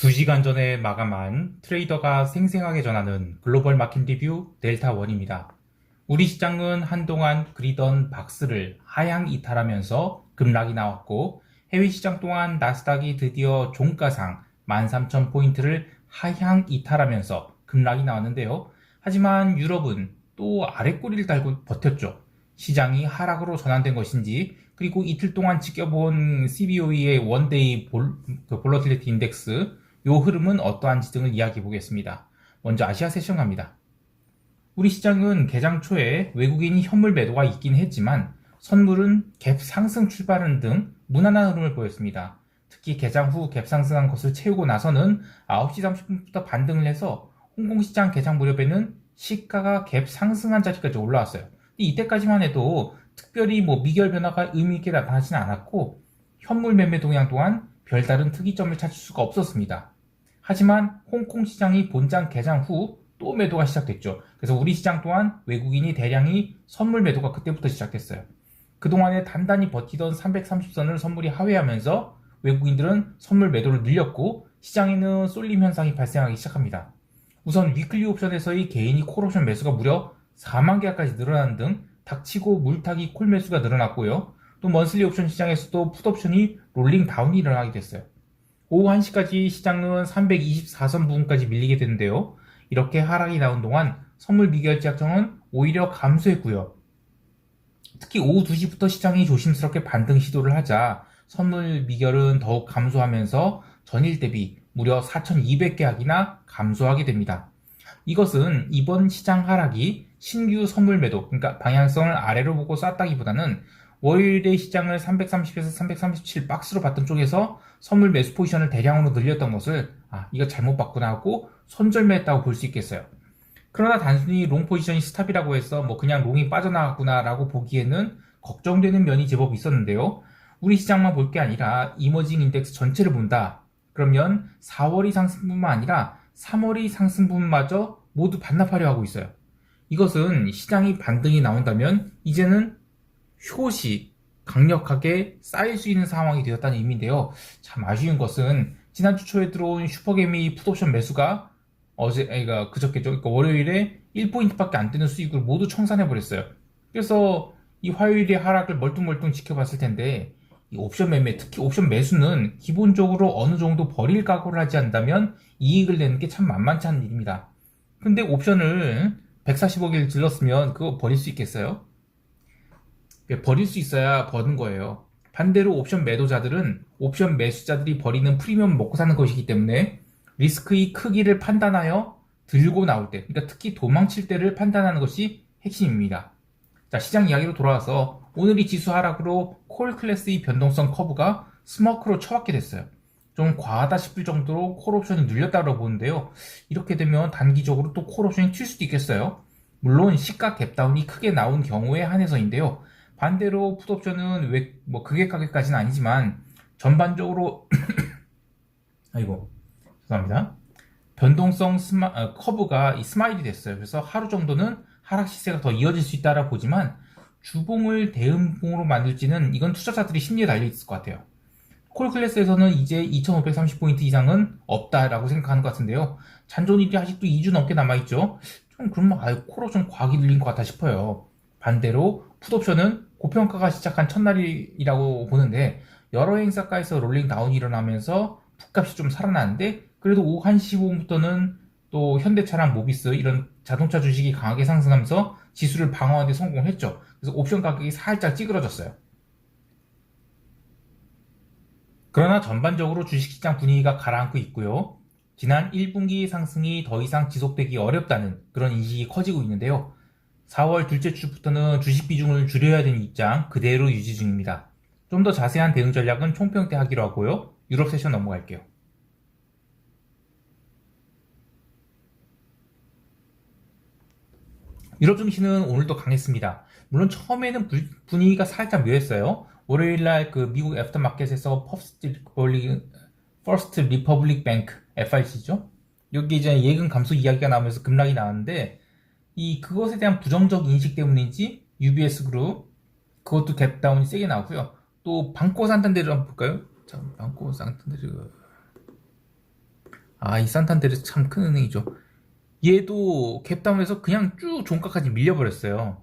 2시간 전에 마감한 트레이더가 생생하게 전하는 글로벌 마켓 리뷰 델타원입니다. 우리 시장은 한동안 그리던 박스를 하향 이탈하면서 급락이 나왔고, 해외 시장 또한 나스닥이 드디어 종가상 13,000포인트를 하향 이탈하면서 급락이 나왔는데요. 하지만 유럽은 또 아랫꼬리를 달고 버텼죠. 시장이 하락으로 전환된 것인지, 그리고 이틀 동안 지켜본 CBOE의 원데이 볼러틸리티 인덱스, 요 흐름은 어떠한지 등을 이야기해 보겠습니다. 먼저 아시아 세션 갑니다. 우리 시장은 개장 초에 외국인이 현물 매도가 있긴 했지만 선물은 갭 상승 출발하는 등 무난한 흐름을 보였습니다. 특히 개장 후 갭 상승한 것을 채우고 나서는 9시 30분부터 반등을 해서 홍콩시장 개장 무렵에는 시가가 갭 상승한 자리까지 올라왔어요. 이때까지만 해도 특별히 미결 변화가 의미 있게 나타나지는 않았고, 현물 매매 동향 또한 별다른 특이점을 찾을 수가 없었습니다. 하지만 홍콩 시장이 본장 개장 후 또 매도가 시작됐죠. 그래서 우리 시장 또한 외국인이 대량이 선물 매도가 그때부터 시작됐어요. 그동안에 단단히 버티던 330선을 선물이 하회하면서 외국인들은 선물 매도를 늘렸고, 시장에는 쏠림 현상이 발생하기 시작합니다. 우선 위클리 옵션에서의 개인이 콜옵션 매수가 무려 4만 개가까지 늘어나는 등 닥치고 물타기 콜 매수가 늘어났고요. 또 먼슬리 옵션 시장에서도 풋옵션이 롤링 다운이 일어나게 됐어요. 오후 1시까지 시장은 324선 부근까지 밀리게 되는데요. 이렇게 하락이 나온 동안 선물 미결제 약정은 오히려 감소했고요. 특히 오후 2시부터 시장이 조심스럽게 반등 시도를 하자 선물 미결은 더욱 감소하면서 전일 대비 무려 4,200계약이나 감소하게 됩니다. 이것은 이번 시장 하락이 신규 선물 매도, 그러니까 방향성을 아래로 보고 쐈다기보다는 월요일에 시장을 330에서 337 박스로 봤던 쪽에서 선물 매수 포지션을 대량으로 늘렸던 것을 이거 잘못 봤구나 하고 손절매했다고 볼 수 있겠어요. 그러나 단순히 롱 포지션이 스탑이라고 해서 그냥 롱이 빠져나갔구나 라고 보기에는 걱정되는 면이 제법 있었는데요. 우리 시장만 볼 게 아니라 이머징 인덱스 전체를 본다. 그러면 4월이 상승뿐만 아니라 3월이 상승분마저 모두 반납하려 하고 있어요. 이것은 시장이 반등이 나온다면 이제는 숏이 강력하게 쌓일 수 있는 상황이 되었다는 의미인데요. 참 아쉬운 것은 지난주 초에 들어온 슈퍼개미 풋옵션 매수가 그저께죠. 그러니까 월요일에 1포인트밖에 안 되는 수익을 모두 청산해버렸어요. 그래서 이 화요일의 하락을 멀뚱멀뚱 지켜봤을 텐데, 이 옵션 매매, 특히 옵션 매수는 기본적으로 어느 정도 버릴 각오를 하지 않다면 이익을 내는 게 참 만만치 않은 일입니다. 근데 옵션을 140억을 질렀으면 그거 버릴 수 있겠어요? 버릴 수 있어야 버는 거예요. 반대로 옵션 매도자들은 옵션 매수자들이 버리는 프리미엄을 먹고 사는 것이기 때문에 리스크의 크기를 판단하여 들고 나올 때, 그러니까 특히 도망칠 때를 판단하는 것이 핵심입니다. 자, 시장 이야기로 돌아와서 오늘이 지수 하락으로 콜 클래스의 변동성 커브가 스머크로 쳐왔게 됐어요. 좀 과하다 싶을 정도로 콜 옵션이 눌렸다고 보는데요. 이렇게 되면 단기적으로 또 콜 옵션이 튈 수도 있겠어요. 물론 시가 갭다운이 크게 나온 경우에 한해서인데요. 반대로 풋옵션은 극의 가격까지는 아니지만 전반적으로 아이고 죄송합니다. 변동성 커브가 스마일이 됐어요. 그래서 하루 정도는 하락 시세가 더 이어질 수 있다라 보지만 주봉을 대음봉으로 만들지는 이건 투자자들이 심리에 달려 있을 것 같아요. 콜 클래스에서는 이제 2530포인트 이상은 없다라고 생각하는 것 같은데요. 잔존일이 아직도 2주 넘게 남아있죠. 좀 그러면 콜옵션 과하게 늘린 것 같아 싶어요. 반대로 풋옵션은 고평가가 시작한 첫날이라고 보는데 여러 행사가에서 롤링 다운이 일어나면서 풋값이 좀 살아나는데, 그래도 오후 1시 15분부터는 또 현대차랑 모비스 이런 자동차 주식이 강하게 상승하면서 지수를 방어하는 데 성공했죠. 그래서 옵션 가격이 살짝 찌그러졌어요. 그러나 전반적으로 주식시장 분위기가 가라앉고 있고요. 지난 1분기 상승이 더 이상 지속되기 어렵다는 그런 인식이 커지고 있는데요. 4월 둘째 주부터는 주식 비중을 줄여야 되는 입장 그대로 유지 중입니다. 좀 더 자세한 대응 전략은 총평 때 하기로 하고요. 유럽 세션 넘어갈게요. 유럽 증시는 오늘도 강했습니다. 물론 처음에는 분위기가 살짝 묘했어요. 월요일날 그 미국 애프터마켓에서 퍼스트 리퍼블릭 뱅크 FRC죠. 여기 이제 예금 감소 이야기가 나오면서 급락이 나왔는데, 그것에 대한 부정적 인식 때문인지 UBS 그룹 그것도 갭다운이 세게 나오고요. 또 방코 산탄데르 한번 볼까요? 자, 방코 산탄데르 이 산탄데르 참 큰 은행이죠. 얘도 갭다운해서 그냥 쭉 종가까지 밀려버렸어요.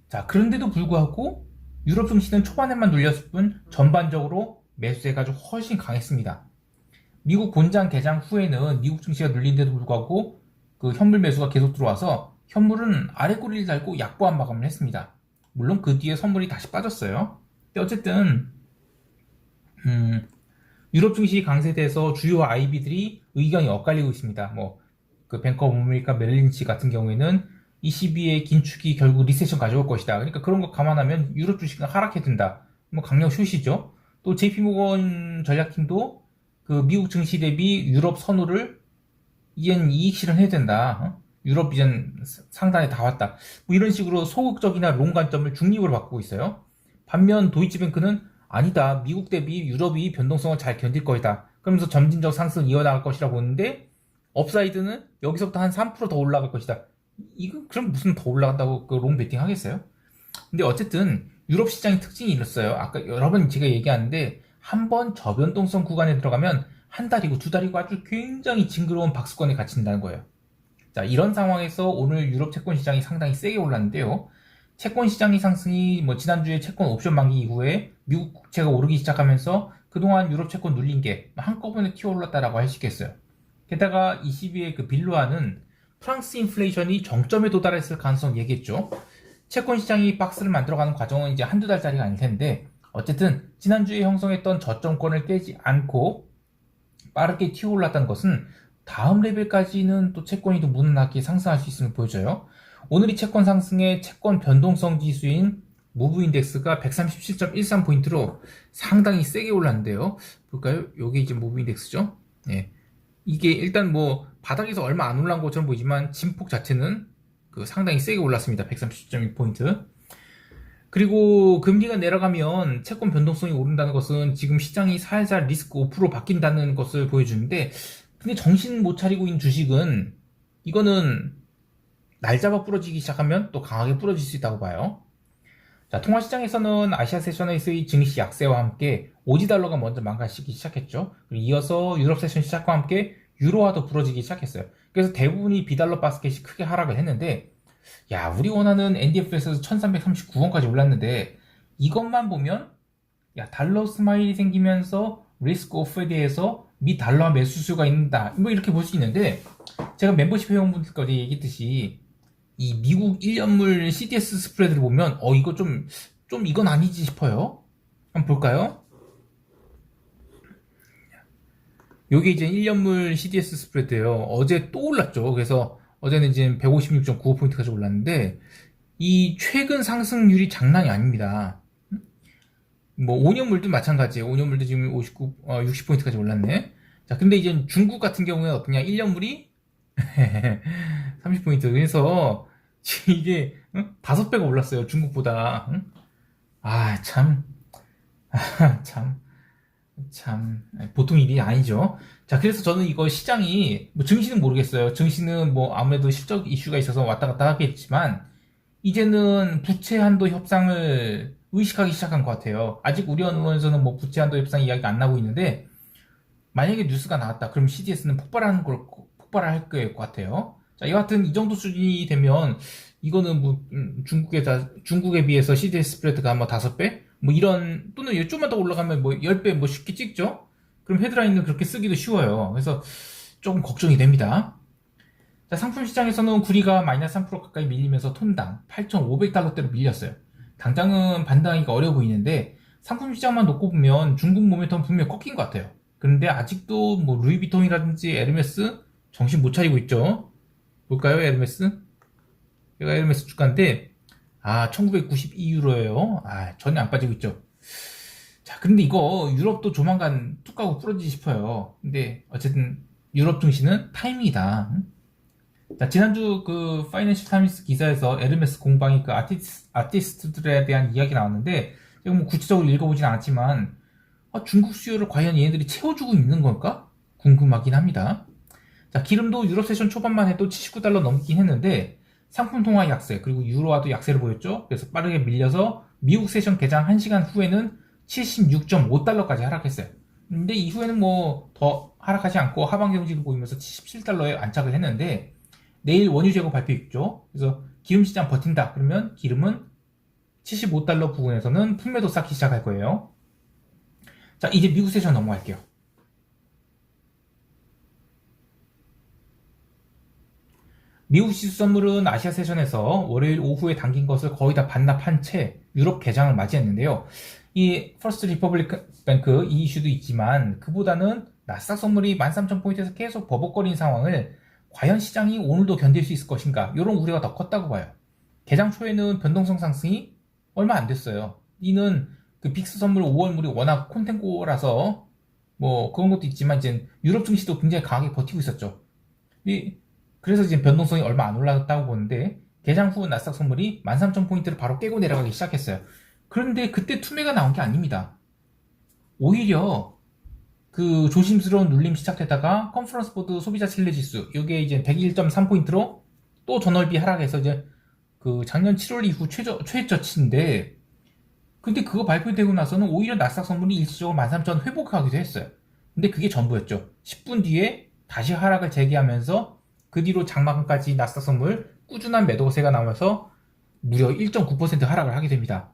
자, 그런데도 불구하고 유럽 증시는 초반에만 눌렸을 뿐 전반적으로 매수세가 좀 훨씬 강했습니다. 미국 본장 개장 후에는 미국 증시가 눌린데도 불구하고 그 현물 매수가 계속 들어와서 현물은 아래 꼬리를 달고 약보합 마감을 했습니다. 물론 그 뒤에 선물이 다시 빠졌어요. 근데 어쨌든 유럽 증시 강세돼서 주요 IB들이 의견이 엇갈리고 있습니다. 뭐 그 뱅커 오브 아메리카 메릴린치 같은 경우에는 22의 긴축이 결국 리세션 가져올 것이다. 그러니까 그런 거 감안하면 유럽 주식은 하락해 둔다. 뭐 강력 숏이죠. 또 JP모건 전략팀도 그 미국 증시 대비 유럽 선호를 이젠 이익 실현해야 된다. 유럽 이젠 상단에 다 왔다. 뭐 이런 식으로 소극적이나 롱 관점을 중립으로 바꾸고 있어요. 반면 도이치뱅크는 아니다. 미국 대비 유럽이 변동성을 잘 견딜 것이다. 그러면서 점진적 상승을 이어나갈 것이라고 보는데 업사이드는 여기서부터 한 3%더 올라갈 것이다. 이거 그럼 무슨 더 올라간다고 그 롱 베팅 하겠어요? 근데 어쨌든 유럽 시장의 특징이 이렇어요. 아까 여러 번 제가 얘기하는데 한 번 저변동성 구간에 들어가면 한 달이고 두 달이고 아주 굉장히 징그러운 박스권에 갇힌다는 거예요. 자, 이런 상황에서 오늘 유럽 채권 시장이 상당히 세게 올랐는데요. 채권 시장의 상승이 뭐 지난주에 채권 옵션 만기 이후에 미국 국채가 오르기 시작하면서 그동안 유럽 채권 눌린 게 한꺼번에 튀어올랐다라고 할 수 있겠어요. 게다가 22의 그 빌로아는 프랑스 인플레이션이 정점에 도달했을 가능성 얘기했죠. 채권 시장이 박스를 만들어가는 과정은 이제 한두 달짜리가 아닐 텐데 어쨌든 지난주에 형성했던 저점권을 깨지 않고 빠르게 튀어올랐다는 것은 다음 레벨까지는 또 채권이 더 무난하게 상승할 수 있음을 보여줘요. 오늘 이 채권 상승의 채권 변동성 지수인 무브 인덱스가 137.13포인트로 상당히 세게 올랐는데요. 볼까요? 요게 이제 무브 인덱스죠. 예. 이게 일단 뭐 바닥에서 얼마 안 올라온 것처럼 보이지만 진폭 자체는 그 상당히 세게 올랐습니다. 137.1포인트. 그리고 금리가 내려가면 채권 변동성이 오른다는 것은 지금 시장이 살살 리스크 5% 바뀐다는 것을 보여주는데 근데 정신 못 차리고 있는 주식은 이거는 날 잡아 부러지기 시작하면 또 강하게 부러질 수 있다고 봐요. 자, 통화시장에서는 아시아 세션에서의 증시 약세와 함께 오지달러가 먼저 망가지기 시작했죠. 그리고 이어서 유럽 세션 시작과 함께 유로화도 부러지기 시작했어요. 그래서 대부분이 비달러 바스켓이 크게 하락을 했는데 야, 우리 원하는 NDF에서 1339원까지 올랐는데 이것만 보면 야, 달러 스마일이 생기면서 리스크 오프에 대해서 미 달러 매수수가 있다. 뭐 이렇게 볼 수 있는데 제가 멤버십 회원분들까지 얘기했듯이 이 미국 1년물 CDS 스프레드를 보면 이거 좀 이건 아니지 싶어요. 한번 볼까요? 요게 이제 1년물 CDS 스프레드예요. 어제 또 올랐죠. 그래서 어제는 이제 156.95포인트까지 올랐는데 이 최근 상승률이 장난이 아닙니다. 뭐 5년물도 마찬가지예요. 5년물도 지금 60포인트까지 올랐네. 자, 근데 이제 중국 같은 경우에 어떠냐? 1년물이 30포인트. 그래서 이게 5배가 올랐어요. 중국보다. 참 보통 일이 아니죠. 자, 그래서 저는 이거 시장이 뭐 증시는 모르겠어요. 증시는 뭐 아무래도 실적 이슈가 있어서 왔다 갔다 하겠지만 이제는 부채 한도 협상을 의식하기 시작한 것 같아요. 아직 우리 언론에서는 뭐 부채 한도 협상 이야기가 안 나오고 있는데 만약에 뉴스가 나왔다. 그럼 CDS는 폭발할 것 같아요. 자, 여하튼 이 정도 수준이 되면 이거는 뭐 중국에 비해서 CDS 스프레드가 아마 5배? 뭐 이런 또는 좀만 더 올라가면 뭐 10배 뭐 쉽게 찍죠. 그럼 헤드라인을 그렇게 쓰기도 쉬워요. 그래서 조금 걱정이 됩니다. 자, 상품 시장에서는 구리가 마이너스 3% 가까이 밀리면서 톤당 8,500달러대로 밀렸어요. 당장은 반등하기가 어려워 보이는데 상품 시장만 놓고 보면 중국 모멘텀 분명 꺾인 것 같아요. 그런데 아직도 뭐 루이비통이라든지 에르메스 정신 못 차리고 있죠. 볼까요? 에르메스? 얘가 에르메스 주가인데 1992유로예요. 전혀 안 빠지고 있죠. 자, 근데 이거 유럽도 조만간 뚝 가고 부러지지 싶어요. 근데 어쨌든 유럽 증시는 타이밍이다. 자, 지난주 그 파이낸셜 타임스 기사에서 에르메스 공방의 그 아티스트들에 대한 이야기 나왔는데 제가 뭐 구체적으로 읽어보진 않았지만 중국 수요를 과연 얘네들이 채워주고 있는 걸까? 궁금하긴 합니다. 자, 기름도 유럽 세션 초반만 해도 79달러 넘긴 했는데 상품 통화 약세 그리고 유로화도 약세를 보였죠. 그래서 빠르게 밀려서 미국 세션 개장 1시간 후에는 76.5달러까지 하락했어요. 근데 이후에는 뭐 더 하락하지 않고 하방 경직을 보이면서 77달러에 안착을 했는데 내일 원유 재고 발표 있죠. 그래서 기름 시장 버틴다. 그러면 기름은 75달러 부근에서는 풍매도 쌓기 시작할 거예요. 자, 이제 미국 세션 넘어갈게요. 미국 지수 선물은 아시아 세션에서 월요일 오후에 당긴 것을 거의 다 반납한 채 유럽 개장을 맞이했는데요. 이 퍼스트 리퍼블릭 뱅크 이 이슈도 있지만 그보다는 나스닥 선물이 13,000포인트에서 계속 버벅거리는 상황을 과연 시장이 오늘도 견딜 수 있을 것인가, 이런 우려가 더 컸다고 봐요. 개장 초에는 변동성 상승이 얼마 안 됐어요. 이는 그 빅스 선물 5월물이 워낙 콘텐고라서 뭐 그런 것도 있지만 이제 유럽 증시도 굉장히 강하게 버티고 있었죠. 그래서 이제 변동성이 얼마 안 올랐다고 보는데 개장 후 나스닥 선물이 13,000포인트를 바로 깨고 내려가기 시작했어요. 그런데 그때 투매가 나온 게 아닙니다. 오히려 그 조심스러운 눌림 시작되다가 컨퍼런스 보드 소비자 신뢰 지수, 이게 이제 101.3포인트로 또 전월비 하락해서 이제 그 작년 7월 이후 최저치인데, 근데 그거 발표되고 나서는 오히려 나스닥 선물이 일시적으로 13,000 회복하기도 했어요. 근데 그게 전부였죠. 10분 뒤에 다시 하락을 재개하면서 그 뒤로 장마감까지 나스닥 선물 꾸준한 매도세가 나오면서 무려 1.9% 하락을 하게 됩니다.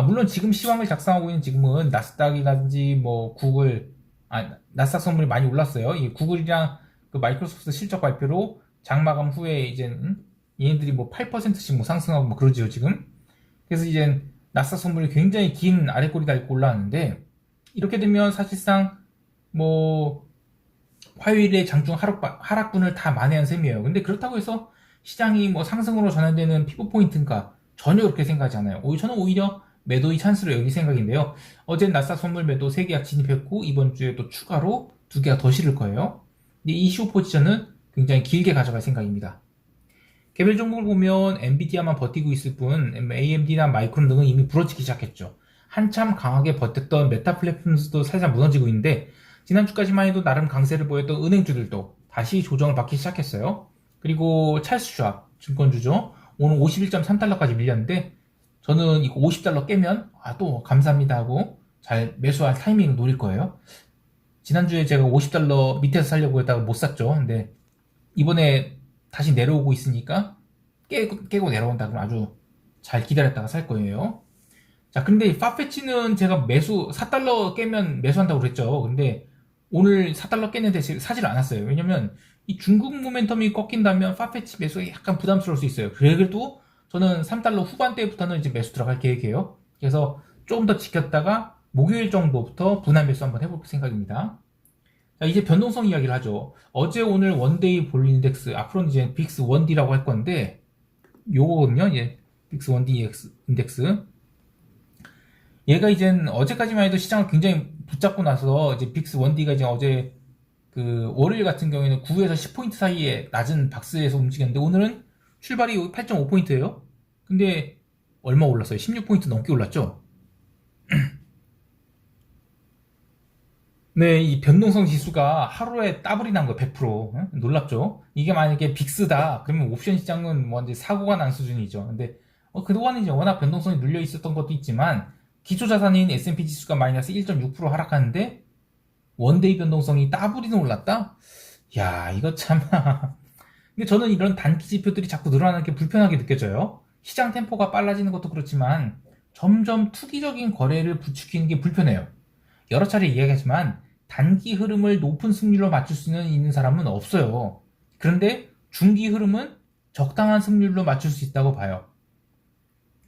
물론 지금 시황을 작성하고 있는 지금은 나스닥이라든지 뭐 구글, 나스닥 선물이 많이 올랐어요. 이 구글이랑 그 마이크로소프트 실적 발표로 장마감 후에 이제 얘네들이 뭐 8%씩 뭐 상승하고 뭐 그러지요 지금. 그래서 이제 나스닥 선물이 굉장히 긴 아래꼬리 달고 올라왔는데, 이렇게 되면 사실상 뭐 화요일에 장중 하락분을 다 만회한 셈이에요. 근데 그렇다고 해서 시장이 뭐 상승으로 전환되는 피부 포인트인가, 전혀 그렇게 생각하지 않아요. 저는 오히려 매도의 찬스로 여기 생각인데요. 어제 나스닥 선물 매도 3계약 진입했고 이번 주에 또 추가로 2계약 더 실을 거예요. 근데 이 시호 포지션은 굉장히 길게 가져갈 생각입니다. 개별 종목을 보면 엔비디아만 버티고 있을 뿐 AMD나 마이크론 등은 이미 부러지기 시작했죠. 한참 강하게 버텼던 메타 플랫폼스도 살짝 무너지고 있는데, 지난주까지만 해도 나름 강세를 보였던 은행주들도 다시 조정을 받기 시작했어요. 그리고 찰스 슈왑 증권주죠. 오늘 51.3달러까지 밀렸는데 저는 이거 50달러 깨면 또 감사합니다 하고 잘 매수할 타이밍을 노릴 거예요. 지난주에 제가 50달러 밑에서 살려고 했다가 못 샀죠. 근데 이번에 다시 내려오고 있으니까 깨고 내려온다 그러면 아주 잘 기다렸다가 살 거예요. 자, 근데 파페치는 제가 4달러 깨면 매수한다고 그랬죠. 근데 오늘 4달러 깼는데 사질 않았어요. 왜냐면 이 중국 모멘텀이 꺾인다면 파페치 매수가 약간 부담스러울 수 있어요. 그래도 저는 3달러 후반대부터는 이제 매수 들어갈 계획이에요. 그래서 조금 더 지켰다가 목요일 정도부터 분할 매수 한번 해볼 생각입니다. 자, 이제 변동성 이야기를 하죠. 어제 오늘 원데이 볼 인덱스, 앞으로는 이제 빅스 1D라고 할 건데, 요거거든요. 이제 빅스 1D 인덱스. 얘가 이제 어제까지만 해도 시장을 굉장히 붙잡고 나서 이제 빅스 1D가 이제 어제 그 월요일 같은 경우에는 9에서 10포인트 사이에 낮은 박스에서 움직였는데, 오늘은 출발이 8.5포인트예요. 근데 얼마 올랐어요? 16포인트 넘게 올랐죠? 네, 이 변동성 지수가 하루에 따블이 난 거예요, 100%. 놀랍죠? 이게 만약에 빅스다, 그러면 옵션 시장은 뭐 이제 사고가 난 수준이죠. 근데 그동안은 이제 워낙 변동성이 눌려 있었던 것도 있지만, 기초 자산인 S&P 지수가 마이너스 1.6% 하락하는데 원데이 변동성이 따블이나 올랐다? 야, 이거 참. 근데 저는 이런 단기 지표들이 자꾸 늘어나는 게 불편하게 느껴져요. 시장 템포가 빨라지는 것도 그렇지만 점점 투기적인 거래를 부추기는 게 불편해요. 여러 차례 이야기하지만 단기 흐름을 높은 승률로 맞출 수 있는 사람은 없어요. 그런데 중기 흐름은 적당한 승률로 맞출 수 있다고 봐요.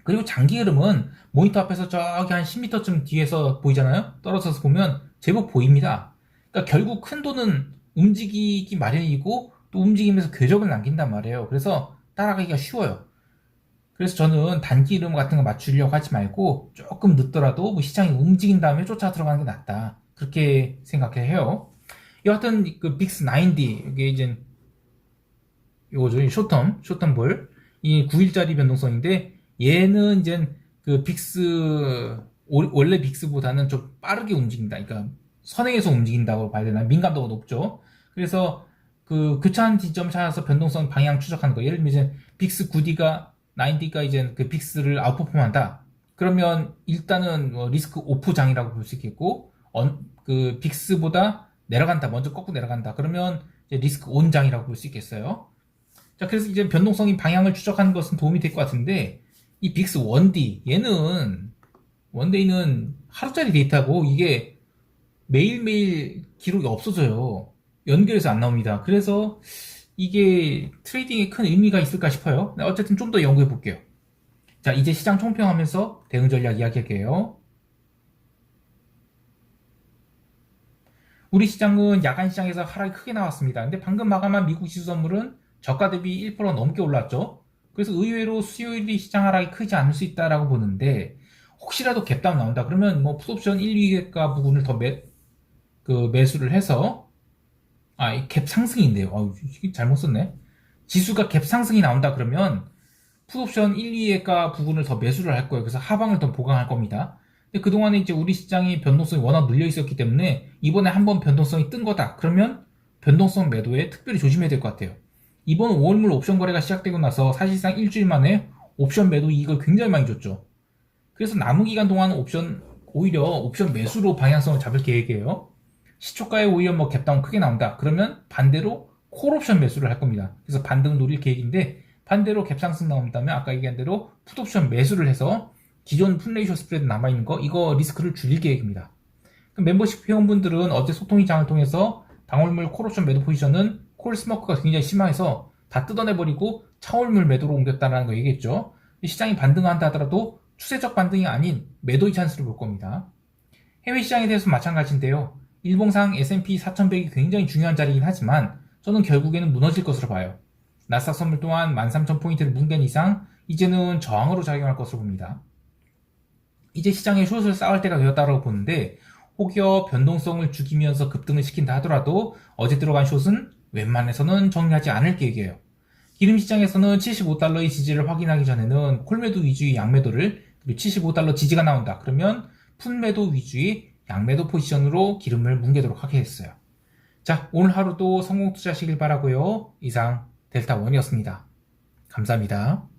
그리고 장기 흐름은 모니터 앞에서 저기 한 10m쯤 뒤에서 보이잖아요. 떨어져서 보면 제법 보입니다. 그러니까 결국 큰 돈은 움직이기 마련이고 또 움직이면서 궤적을 남긴단 말이에요. 그래서 따라가기가 쉬워요. 그래서 저는 단기 흐름 같은 거 맞추려고 하지 말고 조금 늦더라도 뭐 시장이 움직인 다음에 쫓아 들어가는 게 낫다, 그렇게 생각해요. 여하튼 그 빅스 9D, 이게 이제 요거죠. 쇼텀 볼. 이 9일짜리 변동성인데, 얘는 이제 그 빅스, 원래 빅스보다는 좀 빠르게 움직인다. 그러니까 선행해서 움직인다고 봐야 되나? 민감도가 높죠. 그래서 그 교차한 지점 찾아서 변동성 방향 추적하는 거. 예를 들면 이제 빅스 9D가 9D가 이제 그 빅스를 아웃퍼폼한다. 그러면 일단은 뭐 리스크 오프 장이라고 볼 수 있겠고, 그 빅스보다 내려간다. 먼저 꺾고 내려간다. 그러면 이제 리스크 온장이라고 볼 수 있겠어요. 자, 그래서 이제 변동성이 방향을 추적하는 것은 도움이 될 것 같은데, 이 빅스 원디 얘는 원데이는 하루짜리 데이터고 이게 매일매일 기록이 없어져요. 연결해서 안 나옵니다. 그래서 이게 트레이딩에 큰 의미가 있을까 싶어요. 어쨌든 좀 더 연구해 볼게요. 자, 이제 시장 총평하면서 대응 전략 이야기할게요. 우리 시장은 야간 시장에서 하락이 크게 나왔습니다. 근데 방금 마감한 미국 지수 선물은 저가 대비 1% 넘게 올랐죠. 그래서 의외로 수요일이 시장 하락이 크지 않을 수 있다라고 보는데, 혹시라도 갭다운 나온다 그러면 뭐 풋옵션 1, 2가 부분을 더 매수를 해서 이 갭 상승인데요. 이게 잘못 썼네. 지수가 갭 상승이 나온다 그러면 풋옵션 1, 2가 부분을 더 매수를 할 거예요. 그래서 하방을 더 보강할 겁니다. 근데 그동안에 이제 우리 시장이 변동성이 워낙 눌려 있었기 때문에 이번에 한번 변동성이 뜬 거다. 그러면 변동성 매도에 특별히 조심해야 될 것 같아요. 이번 5월물 옵션 거래가 시작되고 나서 사실상 일주일 만에 옵션 매도 이익을 굉장히 많이 줬죠. 그래서 남은 기간 동안은 오히려 옵션 매수로 방향성을 잡을 계획이에요. 시초가에 오히려 뭐 갭다운 크게 나온다. 그러면 반대로 콜옵션 매수를 할 겁니다. 그래서 반등 노릴 계획인데, 반대로 갭 상승 나온다면 아까 얘기한 대로 풋옵션 매수를 해서 기존 풋레이쇼 스프레드 남아있는 거 이거 리스크를 줄일 계획입니다. 멤버십 회원분들은 어제 소통이 장을 통해서 방울물 콜옵션 매도 포지션은 콜 스모크가 굉장히 심해서 다 뜯어내버리고 차올물 매도로 옮겼다는 거 얘기했죠. 시장이 반등한다 하더라도 추세적 반등이 아닌 매도의 찬스를 볼 겁니다. 해외 시장에 대해서 마찬가지인데요. 일봉상 S&P 4100이 굉장히 중요한 자리이긴 하지만 저는 결국에는 무너질 것으로 봐요. 나스닥 선물 또한 13,000포인트를 뭉갠 이상 이제는 저항으로 작용할 것으로 봅니다. 이제 시장에 숏을 쌓을 때가 되었다고 보는데, 혹여 변동성을 죽이면서 급등을 시킨다 하더라도 어제 들어간 숏은 웬만해서는 정리하지 않을 계획이에요. 기름 시장에서는 75달러의 지지를 확인하기 전에는 콜매도 위주의 양매도를, 그리고 75달러 지지가 나온다 그러면 풋매도 위주의 양매도 포지션으로 기름을 뭉개도록 하겠어요. 자, 오늘 하루도 성공 투자하시길 바라고요. 이상 델타원이었습니다. 감사합니다.